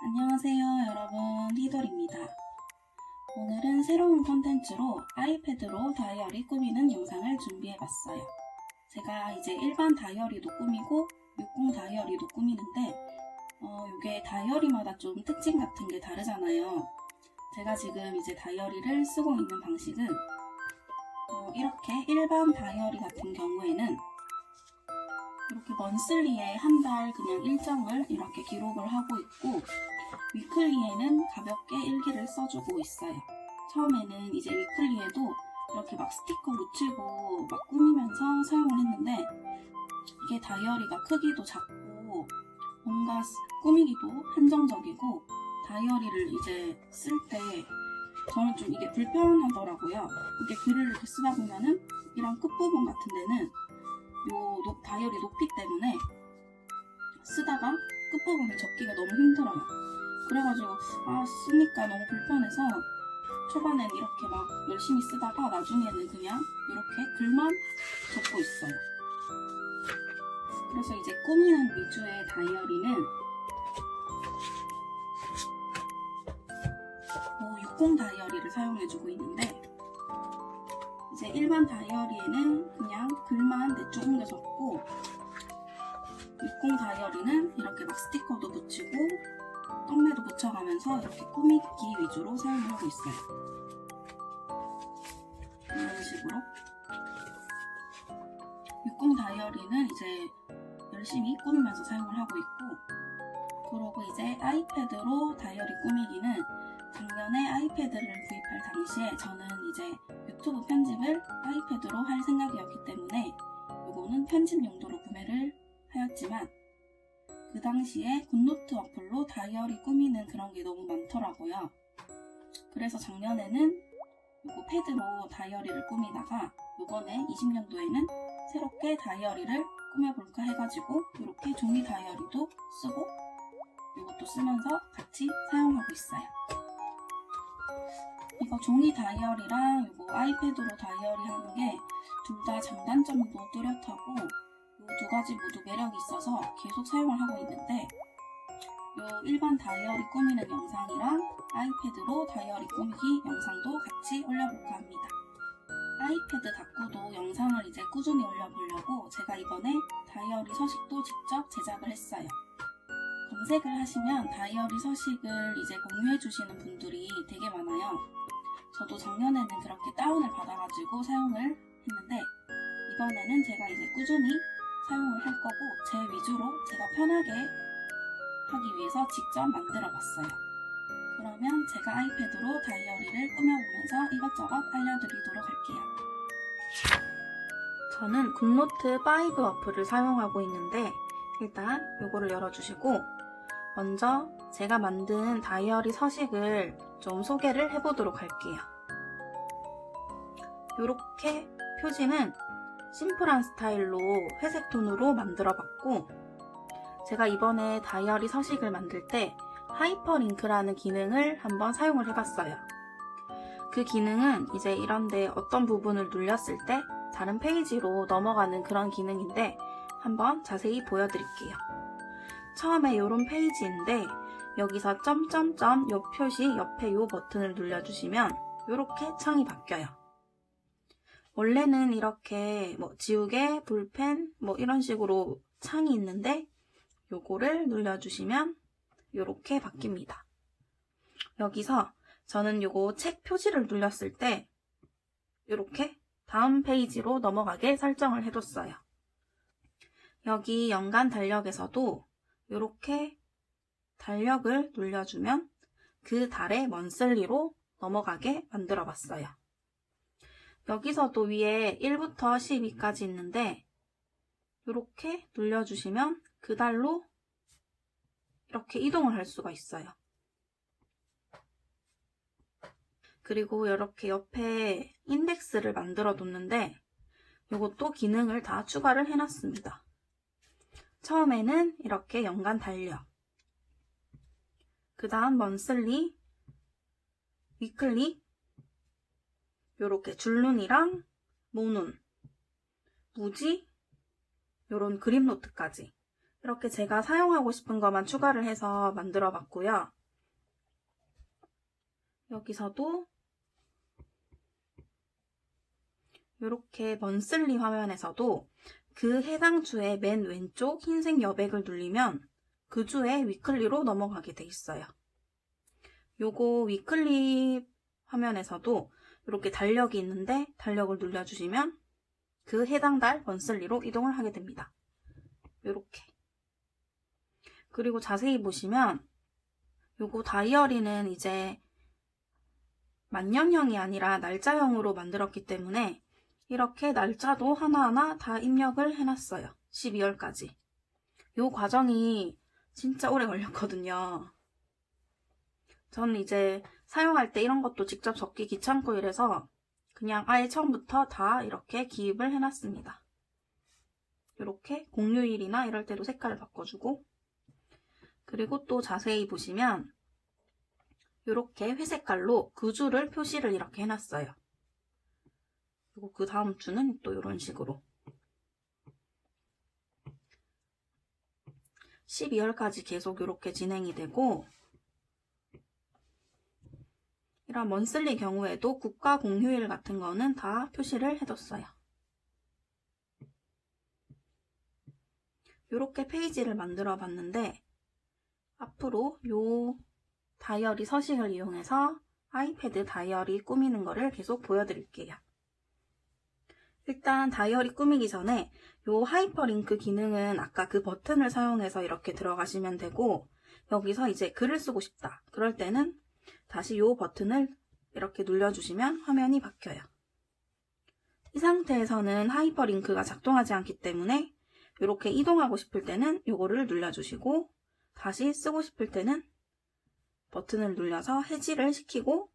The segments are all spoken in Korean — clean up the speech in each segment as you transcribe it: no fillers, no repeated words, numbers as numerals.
안녕하세요 여러분, 히돌입니다. 오늘은 새로운 컨텐츠로 아이패드로 다이어리 꾸미는 영상을 준비해봤어요. 제가 이제 일반 다이어리도 꾸미고 60 다이어리도 꾸미는데 이게 다이어리마다 좀 특징 같은 게 다르잖아요. 제가 지금 이제 다이어리를 쓰고 있는 방식은 이렇게 일반 다이어리 같은 경우에는 이렇게 먼슬리에 한 달 그냥 일정을 이렇게 기록을 하고 있고, 위클리에는 가볍게 일기를 써주고 있어요. 처음에는 이제 위클리에도 이렇게 막 스티커 붙이고 막 꾸미면서 사용을 했는데, 이게 다이어리가 크기도 작고 뭔가 꾸미기도 한정적이고, 다이어리를 이제 쓸 때 저는 좀 이게 불편하더라고요. 이게 글을 이렇게 쓰다 보면은 이런 끝부분 같은 데는 다이어리 높이 때문에 쓰다가 끝부분을 접기가 너무 힘들어요. 그래가지고 쓰니까 너무 불편해서 초반엔 이렇게 막 열심히 쓰다가 나중에는 그냥 이렇게 글만 적고 있어요. 그래서 이제 꾸미는 위주의 다이어리는 60 다이어리를 사용해주고 있는데, 이제 일반 다이어리에는 그냥 글만 대충 옮겨 적고, 60 다이어리는 이렇게 막 스티커도 붙이고 떡매도 붙여가면서 이렇게 꾸미기 위주로 사용을 하고 있어요. 이런 식으로 60 다이어리는 이제 열심히 꾸미면서 사용을 하고 있고, 그리고 이제 아이패드로 다이어리 꾸미기는 작년에 아이패드를 구입할 당시에 저는 이제 유튜브 편집을 아이패드로 할 생각이었기 때문에 이거는 편집 용도로 구매를 하였지만, 그 당시에 굿노트 어플로 다이어리 꾸미는 그런 게 너무 많더라고요. 그래서 작년에는 이거 패드로 다이어리를 꾸미다가 이번에 20년도에는 새롭게 다이어리를 꾸며볼까 해가지고 이렇게 종이 다이어리도 쓰고 이것도 쓰면서 같이 사용하고 있어요. 이거 종이 다이어리랑 이거 아이패드로 다이어리 하는 게 둘 다 장단점도 뚜렷하고 이 두 가지 모두 매력이 있어서 계속 사용을 하고 있는데, 이 일반 다이어리 꾸미는 영상이랑 아이패드로 다이어리 꾸미기 영상도 같이 올려볼까 합니다. 아이패드 닫고도 영상을 이제 꾸준히 올려보려고 제가 이번에 다이어리 서식도 직접 제작을 했어요. 검색을 하시면 다이어리 서식을 이제 공유해주시는 분들이 되게 많아요. 저도 작년에는 그렇게 다운을 받아가지고 사용을 했는데, 이번에는 제가 이제 꾸준히 사용을 할 거고 제 위주로 제가 편하게 하기 위해서 직접 만들어 봤어요. 그러면 제가 아이패드로 다이어리를 꾸며보면서 이것저것 알려드리도록 할게요. 저는 굿노트 5 어플을 사용하고 있는데, 일단 이거를 열어주시고 먼저 제가 만든 다이어리 서식을 좀 소개를 해보도록 할게요. 이렇게 표지는 심플한 스타일로 회색 톤으로 만들어 봤고, 제가 이번에 다이어리 서식을 만들 때 하이퍼링크라는 기능을 한번 사용을 해봤어요. 그 기능은 이제 이런데 어떤 부분을 눌렸을 때 다른 페이지로 넘어가는 그런 기능인데, 한번 자세히 보여드릴게요. 처음에 이런 페이지인데 여기서 점점점 요 표시 옆에 요 버튼을 눌러주시면 이렇게 창이 바뀌어요. 원래는 이렇게 지우개, 볼펜 이런 식으로 창이 있는데, 요거를 눌러주시면 이렇게 바뀝니다. 여기서 저는 요거 책 표지를 눌렀을 때 이렇게 다음 페이지로 넘어가게 설정을 해뒀어요. 여기 연간 달력에서도 이렇게 달력을 눌러주면 그 달의 먼슬리로 넘어가게 만들어 봤어요. 여기서도 위에 1부터 12까지 있는데 이렇게 눌러주시면 그 달로 이렇게 이동을 할 수가 있어요. 그리고 이렇게 옆에 인덱스를 만들어 뒀는데 이것도 기능을 다 추가를 해놨습니다. 처음에는 이렇게 연간 달력, 그 다음 먼슬리, 위클리, 요렇게 줄눈이랑 모눈, 무지, 요런 그림노트까지 이렇게 제가 사용하고 싶은 것만 추가를 해서 만들어 봤고요. 여기서도 이렇게 먼슬리 화면에서도 그 해당 주의 맨 왼쪽 흰색 여백을 누르면 그 주에 위클리로 넘어가게 돼 있어요. 요거 위클리 화면에서도 이렇게 달력이 있는데 달력을 눌러주시면 그 해당 달 먼슬리로 이동을 하게 됩니다. 이렇게. 그리고 자세히 보시면 요거 다이어리는 이제 만년형이 아니라 날짜형으로 만들었기 때문에 이렇게 날짜도 하나하나 다 입력을 해놨어요. 12월까지. 요 과정이 진짜 오래 걸렸거든요. 저는 이제 사용할 때 이런 것도 직접 적기 귀찮고 이래서 그냥 아예 처음부터 다 이렇게 기입을 해놨습니다. 이렇게 공휴일이나 이럴 때도 색깔을 바꿔주고, 그리고 또 자세히 보시면 이렇게 회색깔로 그 주를 표시를 이렇게 해놨어요. 그리고 그 다음 주는 또 이런 식으로 12월까지 계속 이렇게 진행이 되고, 이런 먼슬리 경우에도 국가 공휴일 같은 거는 다 표시를 해뒀어요. 이렇게 페이지를 만들어 봤는데 앞으로 요 다이어리 서식을 이용해서 아이패드 다이어리 꾸미는 거를 계속 보여드릴게요. 일단 다이어리 꾸미기 전에 요 하이퍼링크 기능은 아까 그 버튼을 사용해서 이렇게 들어가시면 되고, 여기서 이제 글을 쓰고 싶다. 그럴 때는 다시 요 버튼을 이렇게 눌러주시면 화면이 바뀌어요. 이 상태에서는 하이퍼링크가 작동하지 않기 때문에 이렇게 이동하고 싶을 때는 요거를 눌러주시고, 다시 쓰고 싶을 때는 버튼을 눌러서 해지를 시키고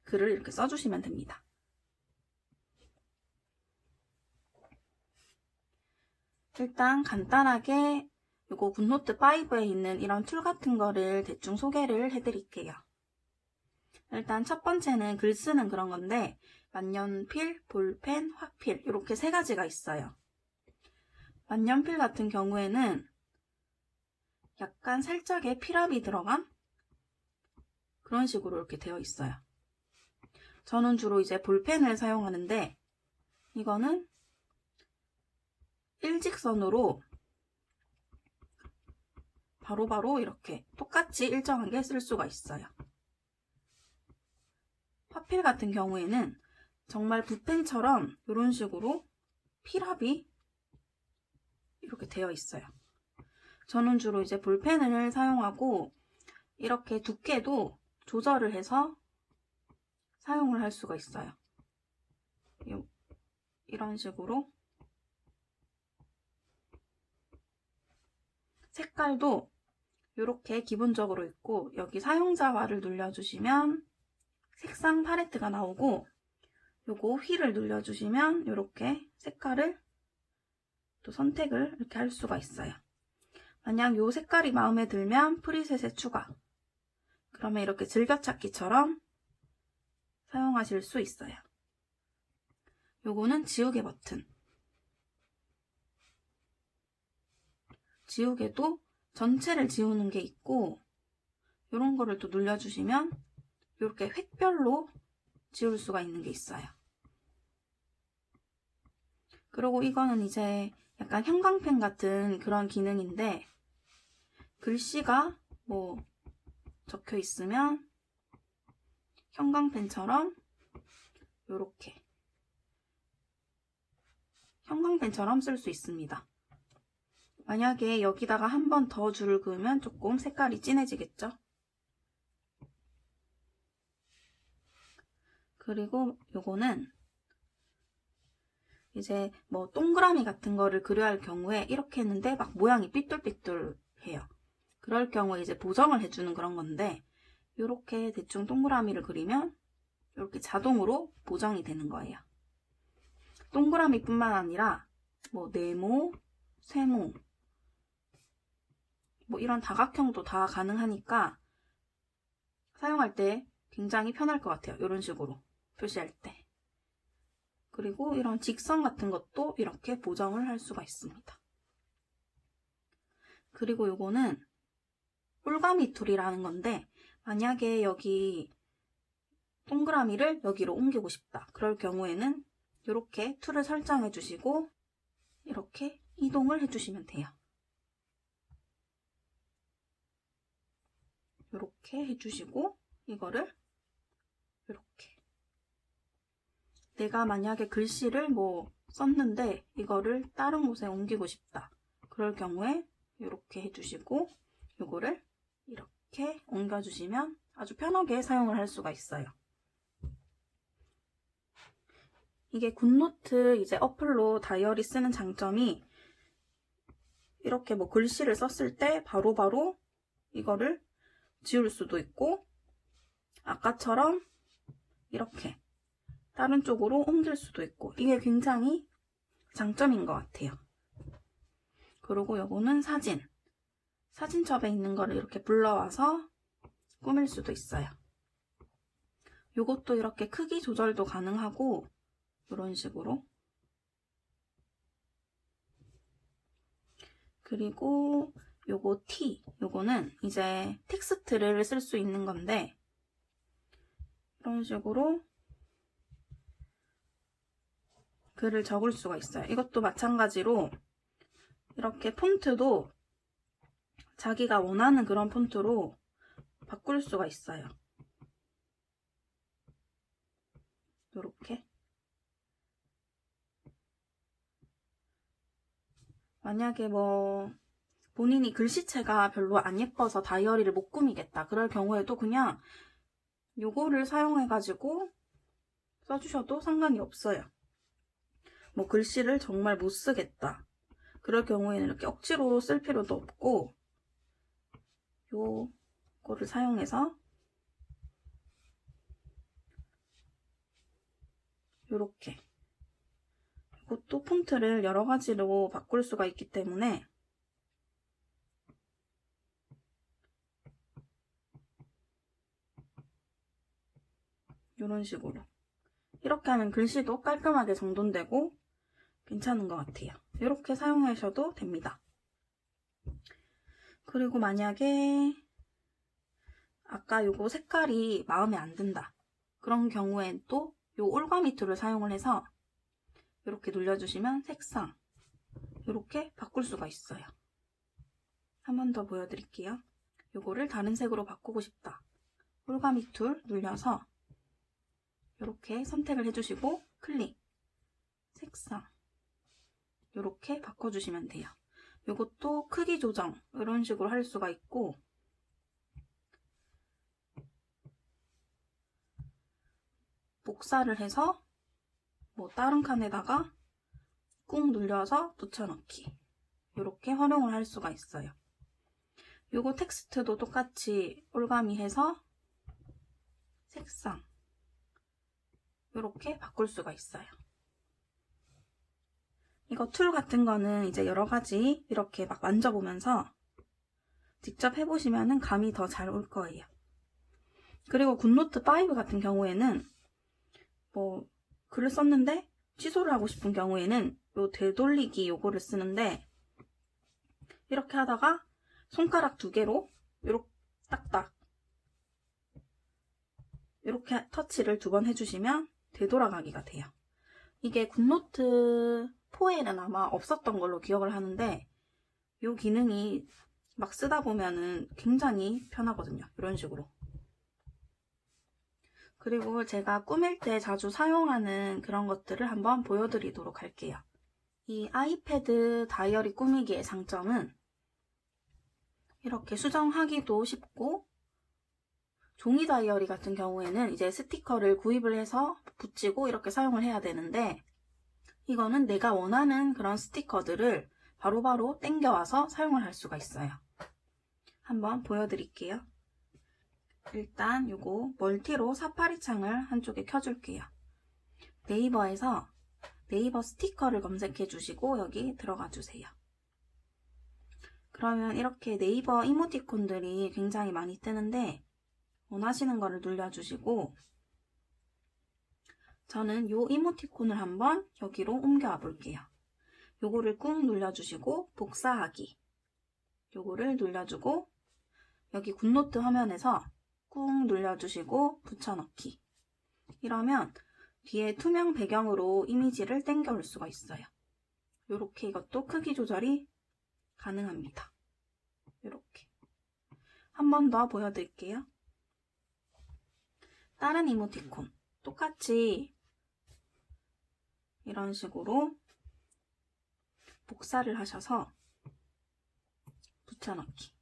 글을 이렇게 써주시면 됩니다. 일단 간단하게 요거 굿노트 5에 있는 이런 툴 같은 거를 대충 소개를 해드릴게요. 일단 첫 번째는 글 쓰는 그런 건데 만년필, 볼펜, 화필 이렇게 세 가지가 있어요. 만년필 같은 경우에는 약간 살짝의 필압이 들어간 그런 식으로 이렇게 되어 있어요. 저는 주로 이제 볼펜을 사용하는데 이거는 일직선으로 바로바로 이렇게 똑같이 일정하게 쓸 수가 있어요. 화필 같은 경우에는 정말 붓펜처럼 이런 식으로 필압이 이렇게 되어 있어요. 저는 주로 이제 볼펜을 사용하고 이렇게 두께도 조절을 해서 사용을 할 수가 있어요. 이런 식으로 색깔도 이렇게 기본적으로 있고, 여기 사용자화를 눌러주시면 색상 팔레트가 나오고, 요거 휠을 눌러주시면 이렇게 색깔을 또 선택을 이렇게 할 수가 있어요. 만약 요 색깔이 마음에 들면 프리셋에 추가, 그러면 이렇게 즐겨찾기처럼 사용하실 수 있어요. 요거는 지우개 버튼. 지우개도 전체를 지우는 게 있고, 이런 거를 또 눌러주시면 이렇게 획별로 지울 수가 있는 게 있어요. 그리고 이거는 이제 약간 형광펜 같은 그런 기능인데, 글씨가 뭐 적혀 있으면 형광펜처럼 이렇게 형광펜처럼 쓸 수 있습니다. 만약에 여기다가 한 번 더 줄을 그으면 조금 색깔이 진해지겠죠? 그리고 요거는 이제 뭐 동그라미 같은 거를 그려야 할 경우에 이렇게 했는데 막 모양이 삐뚤삐뚤해요. 그럴 경우에 이제 보정을 해주는 그런 건데, 이렇게 대충 동그라미를 그리면 이렇게 자동으로 보정이 되는 거예요. 동그라미뿐만 아니라 뭐 네모, 세모, 뭐 이런 다각형도 다 가능하니까 사용할 때 굉장히 편할 것 같아요. 이런 식으로 표시할 때. 그리고 이런 직선 같은 것도 이렇게 보정을 할 수가 있습니다. 그리고 요거는 올가미 툴이라는 건데, 만약에 여기 동그라미를 여기로 옮기고 싶다. 그럴 경우에는 이렇게 툴을 설정해 주시고 이렇게 이동을 해주시면 돼요. 이렇게 해주시고 이거를 이렇게, 내가 만약에 글씨를 뭐 썼는데 이거를 다른 곳에 옮기고 싶다. 그럴 경우에 이렇게 해주시고 이거를 이렇게 옮겨주시면 아주 편하게 사용을 할 수가 있어요. 이게 굿노트 이제 어플로 다이어리 쓰는 장점이 이렇게 뭐 글씨를 썼을 때 바로바로 이거를 지울 수도 있고, 아까처럼 이렇게 다른 쪽으로 옮길 수도 있고, 이게 굉장히 장점인 것 같아요. 그리고 요거는 사진첩에 있는 거를 이렇게 불러와서 꾸밀 수도 있어요. 요것도 이렇게 크기 조절도 가능하고 이런 식으로. 그리고 요거 요거는 이제 텍스트를 쓸 수 있는 건데 이런 식으로 글을 적을 수가 있어요. 이것도 마찬가지로 이렇게 폰트도 자기가 원하는 그런 폰트로 바꿀 수가 있어요. 이렇게. 만약에 뭐 본인이 글씨체가 별로 안 예뻐서 다이어리를 못 꾸미겠다. 그럴 경우에도 그냥 요거를 사용해가지고 써주셔도 상관이 없어요. 뭐 글씨를 정말 못 쓰겠다. 그럴 경우에는 이렇게 억지로 쓸 필요도 없고 요거를 사용해서 요렇게, 이것도 폰트를 여러 가지로 바꿀 수가 있기 때문에 이런 식으로 이렇게 하면 글씨도 깔끔하게 정돈되고 괜찮은 것 같아요. 이렇게 사용하셔도 됩니다. 그리고 만약에 아까 요거 색깔이 마음에 안 든다. 그런 경우엔 또 요 올가미 툴을 사용을 해서 이렇게 눌러주시면 색상 이렇게 바꿀 수가 있어요. 한 번 더 보여드릴게요. 요거를 다른 색으로 바꾸고 싶다. 올가미 툴 눌려서 이렇게 선택을 해주시고 클릭, 색상 이렇게 바꿔주시면 돼요. 요것도 크기 조정 이런 식으로 할 수가 있고, 복사를 해서 뭐 다른 칸에다가 꾹 눌려서 붙여넣기 이렇게 활용을 할 수가 있어요. 요거 텍스트도 똑같이 올가미 해서 색상 이렇게 바꿀 수가 있어요. 이거 툴 같은 거는 이제 여러 가지 이렇게 막 만져보면서 직접 해보시면 감이 더 잘 올 거예요. 그리고 굿노트 5 같은 경우에는 뭐 글을 썼는데 취소를 하고 싶은 경우에는 요 되돌리기 요거를 쓰는데, 이렇게 하다가 손가락 2개로 요렇게 딱딱 이렇게 터치를 2번 해주시면 되돌아가기가 돼요. 이게 굿노트 4에는 아마 없었던 걸로 기억을 하는데 이 기능이 막 쓰다 보면은 굉장히 편하거든요. 이런 식으로. 그리고 제가 꾸밀 때 자주 사용하는 그런 것들을 한번 보여드리도록 할게요. 이 아이패드 다이어리 꾸미기의 장점은 이렇게 수정하기도 쉽고, 종이 다이어리 같은 경우에는 이제 스티커를 구입을 해서 붙이고 이렇게 사용을 해야 되는데, 이거는 내가 원하는 그런 스티커들을 바로바로 땡겨와서 사용을 할 수가 있어요. 한번 보여드릴게요. 일단 요거 멀티로 사파리 창을 한쪽에 켜줄게요. 네이버에서 네이버 스티커를 검색해 주시고 여기 들어가 주세요. 그러면 이렇게 네이버 이모티콘들이 굉장히 많이 뜨는데 원하시는 거를 눌러주시고, 저는 요 이모티콘을 한번 여기로 옮겨와 볼게요. 요거를 꾹 눌러주시고 복사하기 요거를 눌러주고 여기 굿노트 화면에서 꾹 눌러주시고 붙여넣기. 이러면 뒤에 투명 배경으로 이미지를 당겨올 수가 있어요. 요렇게 이것도 크기 조절이 가능합니다. 요렇게. 한 번 더 보여드릴게요. 다른 이모티콘 똑같이 이런 식으로 복사를 하셔서 붙여넣기.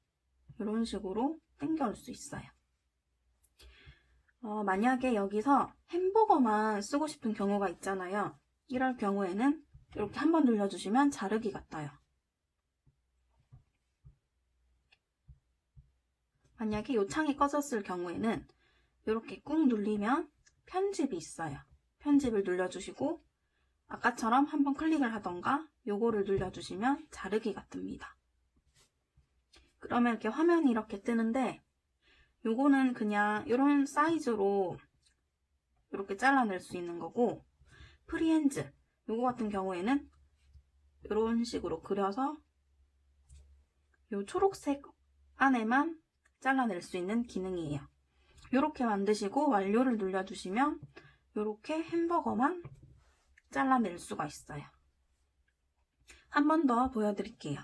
이런 식으로 당겨올 수 있어요. 만약에 여기서 햄버거만 쓰고 싶은 경우가 있잖아요. 이럴 경우에는 이렇게 한번 눌러주시면 자르기가 떠요. 만약에 이 창이 꺼졌을 경우에는 이렇게 꾹 눌리면 편집이 있어요. 편집을 눌러주시고 아까처럼 한번 클릭을 하던가 요거를 눌러주시면 자르기가 뜹니다. 그러면 이렇게 화면이 이렇게 뜨는데 요거는 그냥 이런 사이즈로 이렇게 잘라낼 수 있는 거고 프리핸즈 요거 같은 경우에는 이런 식으로 그려서 요 초록색 안에만 잘라낼 수 있는 기능이에요. 이렇게 만드시고 완료를 눌러주시면 이렇게 햄버거만 잘라낼 수가 있어요. 한 번 더 보여드릴게요.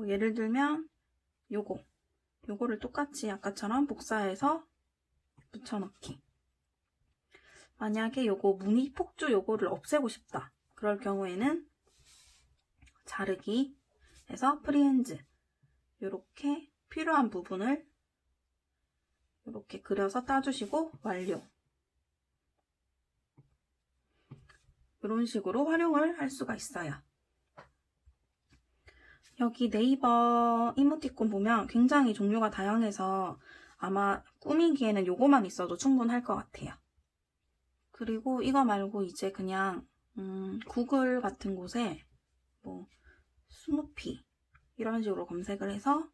예를 들면 요거를 똑같이 아까처럼 복사해서 붙여넣기. 만약에 요거 무늬 폭주 요거를 없애고 싶다. 그럴 경우에는 자르기 해서 프리핸즈 요렇게 필요한 부분을 이렇게 그려서 따주시고 완료. 이런 식으로 활용을 할 수가 있어요. 여기 네이버 이모티콘 보면 굉장히 종류가 다양해서 아마 꾸미기에는 요거만 있어도 충분할 것 같아요. 그리고 이거 말고 이제 그냥 구글 같은 곳에 스누피 이런 식으로 검색을 해서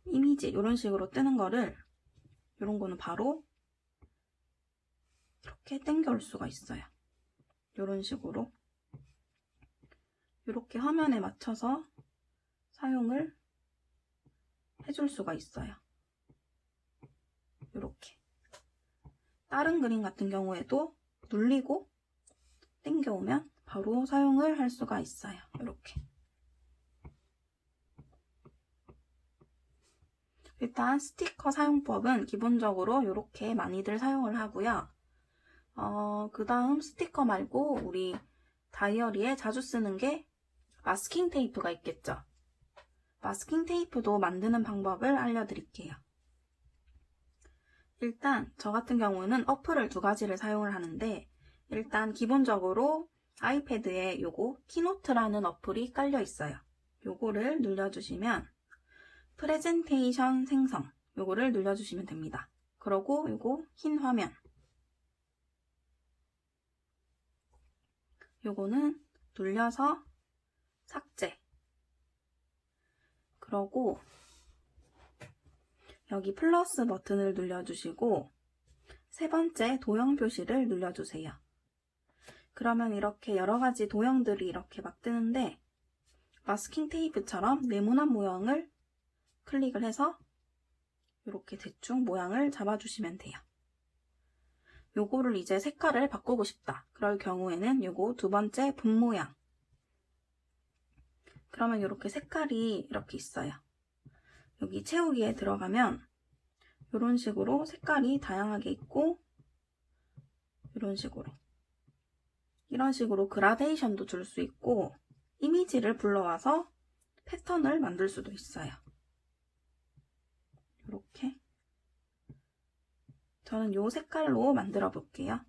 이미지 이런 식으로 뜨는 거를 이런 거는 바로 이렇게 당겨올 수가 있어요. 이런 식으로 이렇게 화면에 맞춰서 사용을 해줄 수가 있어요. 이렇게 다른 그림 같은 경우에도 눌리고 당겨오면 바로 사용을 할 수가 있어요. 이렇게 일단 스티커 사용법은 기본적으로 이렇게 많이들 사용을 하고요. 그 다음 스티커 말고 우리 다이어리에 자주 쓰는 게 마스킹 테이프가 있겠죠. 마스킹 테이프도 만드는 방법을 알려드릴게요. 일단 저 같은 경우는 어플을 두 가지를 사용을 하는데 일단 기본적으로 아이패드에 요거 키노트라는 어플이 깔려 있어요. 요거를 눌러주시면 프레젠테이션 생성 요거를 눌러주시면 됩니다. 그러고 요거 흰 화면 요거는 눌려서 삭제 그러고 여기 플러스 버튼을 눌러주시고 세 번째 도형 표시를 눌러주세요. 그러면 이렇게 여러가지 도형들이 이렇게 막 뜨는데 마스킹 테이프처럼 네모난 모양을 클릭을 해서 이렇게 대충 모양을 잡아주시면 돼요. 요거를 이제 색깔을 바꾸고 싶다. 그럴 경우에는 요거 두 번째 분 모양. 그러면 이렇게 색깔이 이렇게 있어요. 여기 채우기에 들어가면 이런 식으로 색깔이 다양하게 있고 이런 식으로 그라데이션도 줄 수 있고 이미지를 불러와서 패턴을 만들 수도 있어요. 이렇게 저는 이 색깔로 만들어 볼게요.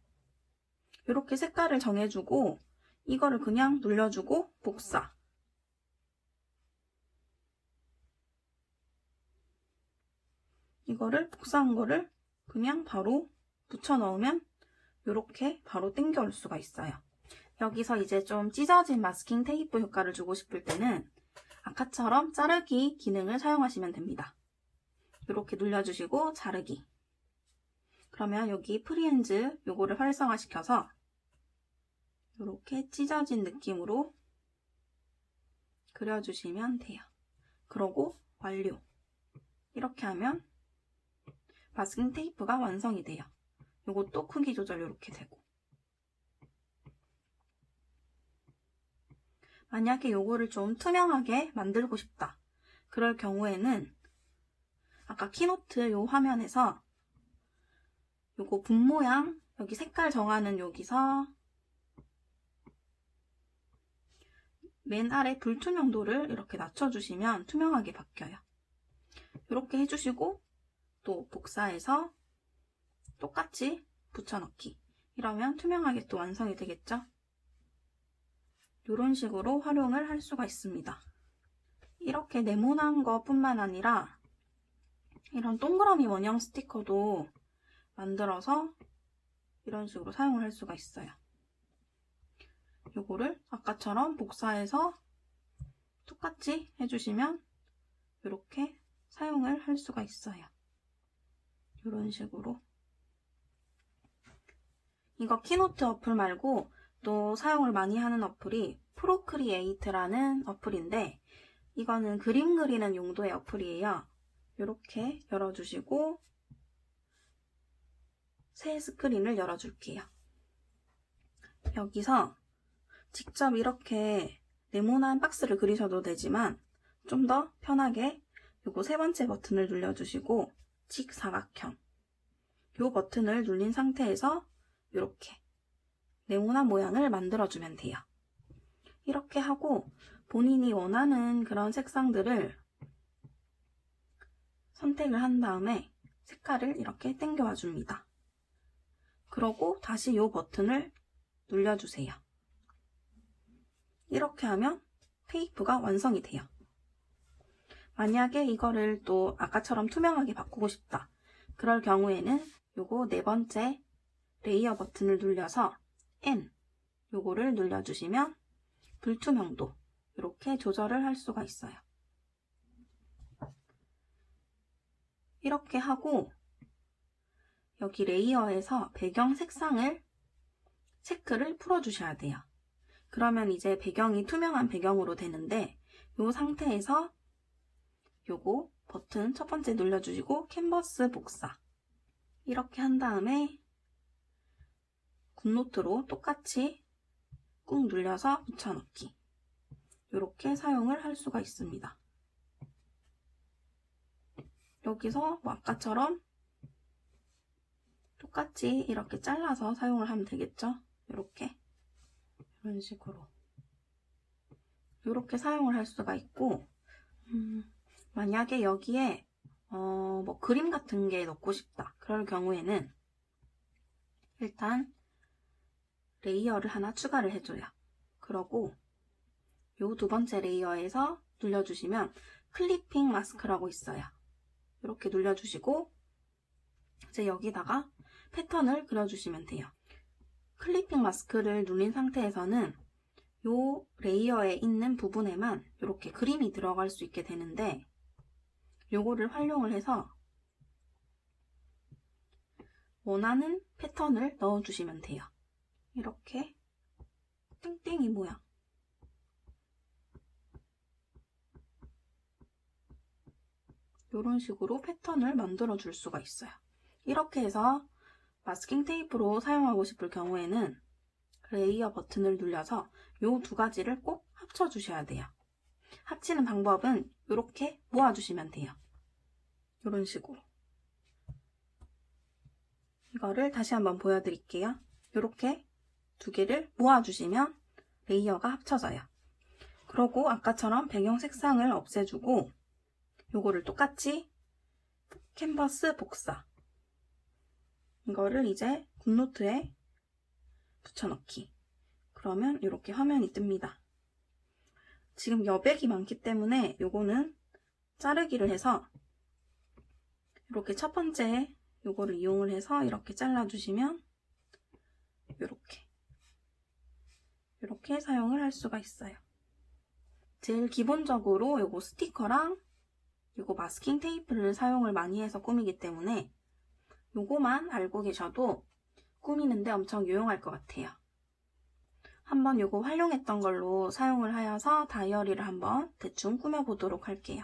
이렇게 색깔을 정해주고 이거를 그냥 눌러주고 복사 이거를 복사한 거를 그냥 바로 붙여 넣으면 이렇게 바로 당겨올 수가 있어요. 여기서 이제 좀 찢어진 마스킹 테이프 효과를 주고 싶을 때는 아까처럼 자르기 기능을 사용하시면 됩니다. 이렇게 눌러주시고 자르기. 그러면 여기 프리핸즈 요거를 활성화시켜서 이렇게 찢어진 느낌으로 그려주시면 돼요. 그러고 완료. 이렇게 하면 마스킹 테이프가 완성이 돼요. 이것도 크기 조절 이렇게 되고. 만약에 요거를 좀 투명하게 만들고 싶다. 그럴 경우에는 아까 키노트 요 화면에서 요거 분 모양 여기 색깔 정하는 여기서 맨 아래 불투명도를 이렇게 낮춰주시면 투명하게 바뀌어요. 이렇게 해주시고 또 복사해서 똑같이 붙여넣기. 이러면 투명하게 또 완성이 되겠죠? 이런 식으로 활용을 할 수가 있습니다. 이렇게 네모난 것뿐만 아니라 이런 동그라미 원형 스티커도 만들어서 이런 식으로 사용을 할 수가 있어요. 요거를 아까처럼 복사해서 똑같이 해주시면 이렇게 사용을 할 수가 있어요. 이런 식으로. 이거 키노트 어플 말고 또 사용을 많이 하는 어플이 프로크리에이트라는 어플인데 이거는 그림 그리는 용도의 어플이에요. 이렇게 열어주시고 새 스크린을 열어줄게요. 여기서 직접 이렇게 네모난 박스를 그리셔도 되지만 좀 더 편하게 요거 세 번째 버튼을 눌러주시고 직사각형 요 버튼을 눌린 상태에서 이렇게 네모난 모양을 만들어주면 돼요. 이렇게 하고 본인이 원하는 그런 색상들을 선택을 한 다음에 색깔을 이렇게 당겨와 줍니다. 그러고 다시 이 버튼을 눌러주세요. 이렇게 하면 테이프가 완성이 돼요. 만약에 이거를 또 아까처럼 투명하게 바꾸고 싶다. 그럴 경우에는 요거 네 번째 레이어 버튼을 눌려서 N 요거를 눌러주시면 불투명도 이렇게 조절을 할 수가 있어요. 이렇게 하고 여기 레이어에서 배경 색상을 체크를 풀어주셔야 돼요. 그러면 이제 배경이 투명한 배경으로 되는데 이 상태에서 요거 버튼 첫 번째 눌러주시고 캔버스 복사 이렇게 한 다음에 굿노트로 똑같이 꾹 눌려서 붙여넣기 이렇게 사용을 할 수가 있습니다. 여기서 뭐 아까처럼 똑같이 이렇게 잘라서 사용을 하면 되겠죠? 이렇게 이런 식으로 이렇게 사용을 할 수가 있고 만약에 여기에 뭐 그림 같은 게 넣고 싶다. 그럴 경우에는 일단 레이어를 하나 추가를 해줘요. 그러고 요 두 번째 레이어에서 눌러주시면 클리핑 마스크라고 있어요. 이렇게 눌러주시고 이제 여기다가 패턴을 그려주시면 돼요. 클리핑 마스크를 눌린 상태에서는 요 레이어에 있는 부분에만 이렇게 그림이 들어갈 수 있게 되는데 요거를 활용을 해서 원하는 패턴을 넣어주시면 돼요. 이렇게 땡땡이 모양 이런 식으로 패턴을 만들어 줄 수가 있어요. 이렇게 해서 마스킹 테이프로 사용하고 싶을 경우에는 레이어 버튼을 눌려서 이 두 가지를 꼭 합쳐 주셔야 돼요. 합치는 방법은 이렇게 모아주시면 돼요. 이런 식으로. 이거를 다시 한번 보여드릴게요. 이렇게 두 개를 모아주시면 레이어가 합쳐져요. 그러고 아까처럼 배경 색상을 없애주고 요거를 똑같이 캔버스 복사 이거를 이제 굿노트에 붙여넣기 그러면 이렇게 화면이 뜹니다. 지금 여백이 많기 때문에 요거는 자르기를 해서 이렇게 첫 번째 요거를 이용을 해서 이렇게 잘라주시면 이렇게 사용을 할 수가 있어요. 제일 기본적으로 요거 스티커랑 요거 마스킹 테이프를 사용을 많이 해서 꾸미기 때문에 요거만 알고 계셔도 꾸미는데 엄청 유용할 것 같아요. 한번 요거 활용했던 걸로 사용을 하여서 다이어리를 한번 대충 꾸며보도록 할게요.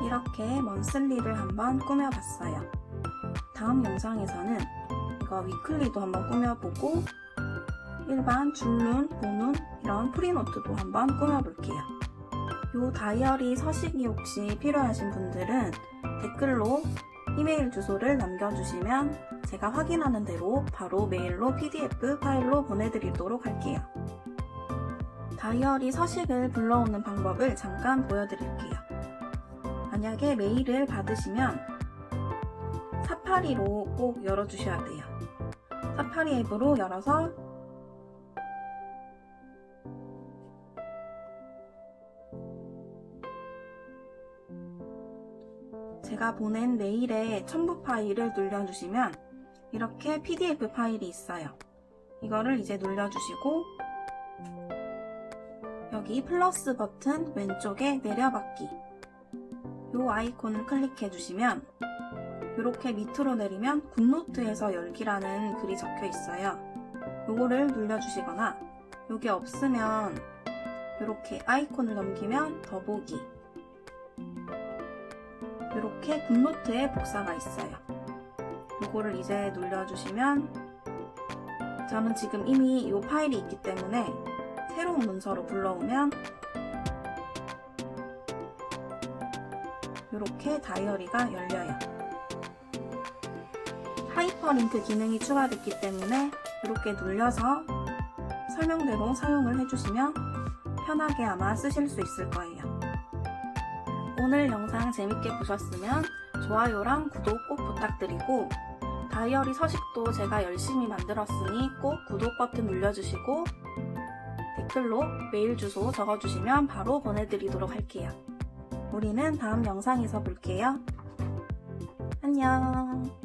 이렇게 먼슬리를 한번 꾸며봤어요. 다음 영상에서는 이거 위클리도 한번 꾸며보고 일반 줄눈, 보눈 이런 프리노트도 한번 꾸며볼게요. 이 다이어리 서식이 혹시 필요하신 분들은 댓글로 이메일 주소를 남겨주시면 제가 확인하는 대로 바로 메일로 PDF 파일로 보내드리도록 할게요. 다이어리 서식을 불러오는 방법을 잠깐 보여드릴게요. 만약에 메일을 받으시면 사파리로 꼭 열어주셔야 돼요. 사파리 앱으로 열어서 제가 보낸 메일의 첨부 파일을 눌러주시면 이렇게 PDF 파일이 있어요. 이거를 이제 눌러주시고 여기 플러스 버튼 왼쪽에 내려받기 이 아이콘을 클릭해 주시면 이렇게 밑으로 내리면 굿노트에서 열기라는 글이 적혀 있어요. 요거를 눌러주시거나 요게 없으면 이렇게 아이콘을 넘기면 더보기 이렇게 굿노트에 복사가 있어요. 요거를 이제 눌러주시면 저는 지금 이미 이 파일이 있기 때문에 새로운 문서로 불러오면 이렇게 다이어리가 열려요. 하이퍼링크 기능이 추가됐기 때문에 이렇게 눌려서 설명대로 사용을 해주시면 편하게 아마 쓰실 수 있을 거예요. 오늘 영상 재밌게 보셨으면 좋아요랑 구독 꼭 부탁드리고 다이어리 서식도 제가 열심히 만들었으니 꼭 구독 버튼 눌러주시고 댓글로 메일 주소 적어주시면 바로 보내드리도록 할게요. 우리는 다음 영상에서 볼게요. 안녕.